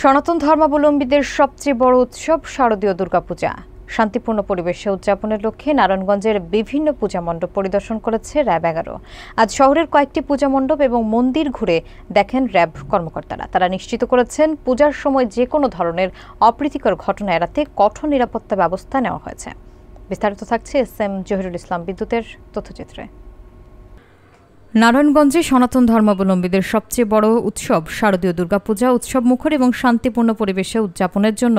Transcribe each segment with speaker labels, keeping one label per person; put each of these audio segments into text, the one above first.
Speaker 1: সনাতন ধর্মাবলম্বীদের সবচেয়ে বড় উৎসব শারদীয় দুর্গাপূজা শান্তিপূর্ণ পরিবেশে উদযাপনের লক্ষ্যে নারায়ণগঞ্জের বিভিন্ন পূজা মণ্ডপ পরিদর্শন করেছে র্যাব ১১। আজ শহরের কয়েকটি পূজা মণ্ডপ এবং মন্দির ঘুরে দেখেন র্যাব কর্মকর্তারা। তারা নিশ্চিত করেছেন পূজার সময় যে কোনো ধরনের অপ্রীতিকর ঘটনা এড়াতে কঠোর নিরাপত্তা ব্যবস্থা নেওয়া হয়েছে। বিস্তারিত থাকছে এস.এম. জহিরুল ইসলাম বিদ্যুতের তথ্যচিত্রে। নারায়ণগঞ্জে সনাতন ধর্মাবলম্বীদের সবচেয়ে বড় উৎসব শারদীয় দুর্গাপূজা উৎসব মুখর এবং শান্তিপূর্ণ পরিবেশে উদযাপনের জন্য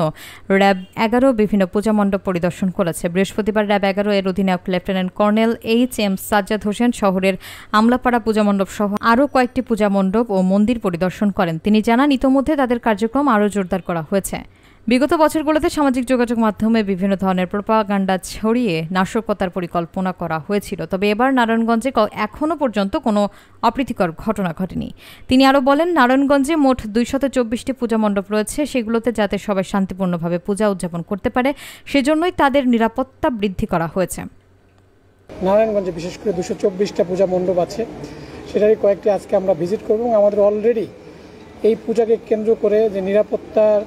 Speaker 1: র্যাব ১১ বিভিন্ন পূজা মণ্ডপ পরিদর্শন করেছে। বৃহস্পতিবার র্যাব ১১ এর অধিনায়ক lieutenant colonel H.M. Sajjad Hossain শহরের আমলাপাড়া পূজা মণ্ডপ সহ আরও কয়েকটি পূজা মণ্ডপ ও মন্দির পরিদর্শন করেন। তিনি জানান, ইতোমধ্যে তাদের কার্যক্রম আরও জোরদার করা হয়েছে। বিগত বছরগুলোতে সামাজিক যোগাযোগ মাধ্যমে বিভিন্ন ধরনের প্রোপাগান্ডা ছড়িয়ে নাশকতার পরিকল্পনা করা হয়েছিল, তবে এবার নারায়ণগঞ্জে এখনও পর্যন্ত কোনো অপ্রীতিকর ঘটনা ঘটেনি। তিনি আরও বলেন, নারায়ণগঞ্জে মোট ২২৪টি পূজা মণ্ডপ রয়েছে, সেগুলোতে যাতে সবাই শান্তিপূর্ণভাবে পূজা উদযাপন করতে পারে সেজন্যই তাদের নিরাপত্তা বৃদ্ধি করা হয়েছে।
Speaker 2: নারায়ণগঞ্জে বিশেষ করে ২২৪টা পূজা মণ্ডপ আছে, সেটারই কয়েকটি আজকে আমরা ভিজিট করব। আমাদের অলরেডি এই পূজাকে কেন্দ্র করে যে নিরাপত্তার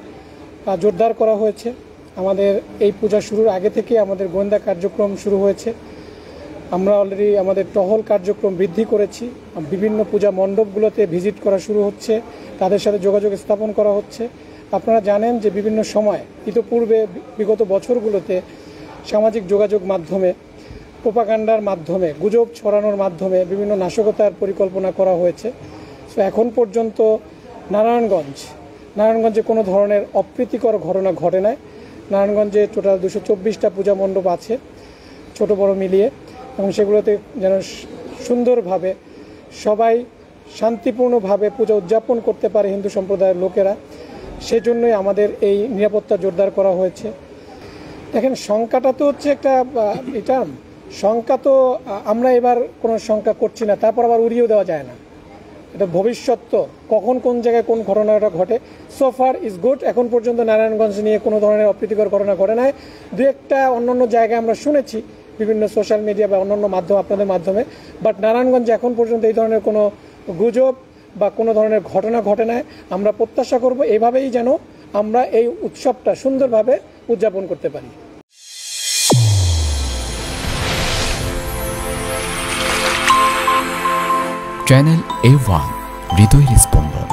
Speaker 2: জোরদার করা হয়েছে। আমাদের এই পূজা শুরুর আগে থেকে আমাদের গোয়েন্দা কার্যক্রম শুরু হয়েছে। আমরা অলরেডি আমাদের টহল কার্যক্রম বৃদ্ধি করেছি। বিভিন্ন পূজা মণ্ডপগুলোতে ভিজিট করা শুরু হচ্ছে, তাদের সাথে যোগাযোগ স্থাপন করা হচ্ছে। আপনারা জানেন যে বিভিন্ন সময় ইতিপূর্বে বিগত বছরগুলোতে সামাজিক যোগাযোগ মাধ্যমে প্রোপাগান্ডার মাধ্যমে গুজব ছড়ানোর মাধ্যমে বিভিন্ন নাশকতার পরিকল্পনা করা হয়েছে। সো এখন পর্যন্ত নারায়ণগঞ্জে কোনো ধরনের অপ্রীতিকর ঘটনা ঘটে নাই। নারায়ণগঞ্জে টোটাল ২২৪টা পূজা মণ্ডপ আছে, ছোট বড় মিলিয়ে, এবং সেগুলোতে যেন সুন্দরভাবে সবাই শান্তিপূর্ণভাবে পূজা উদযাপন করতে পারে হিন্দু সম্প্রদায়ের লোকেরা, সেজন্যই আমাদের এই নিরাপত্তা জোরদার করা হয়েছে। দেখেন, সংখ্যাটা তো হচ্ছে একটা সংখ্যা তো আমরা এবার কোনো সংখ্যা করছি না, তারপর আবার উড়িয়েও দেওয়া যায় না। এটা ভবিষ্যৎ, তো কখন কোন জায়গায় কোন ঘটনাটা ঘটে। So far is good. এখন পর্যন্ত নারায়ণগঞ্জ নিয়ে কোনো ধরনের অপ্রীতিকর ঘটনা ঘটে নাই। দু একটা অন্যান্য জায়গায় আমরা শুনেছি বিভিন্ন সোশ্যাল মিডিয়া বা অন্যান্য মাধ্যম আপনাদের মাধ্যমে, বাট নারায়ণগঞ্জে এখন পর্যন্ত এই ধরনের কোনো গুজব বা কোনো ধরনের ঘটনা ঘটে নাই। আমরা প্রত্যাশা করব এভাবেই যেন আমরা এই উৎসবটা সুন্দরভাবে উদযাপন করতে পারি।
Speaker 3: চ্যানেল A1 হৃদয়ের স্পন্দন।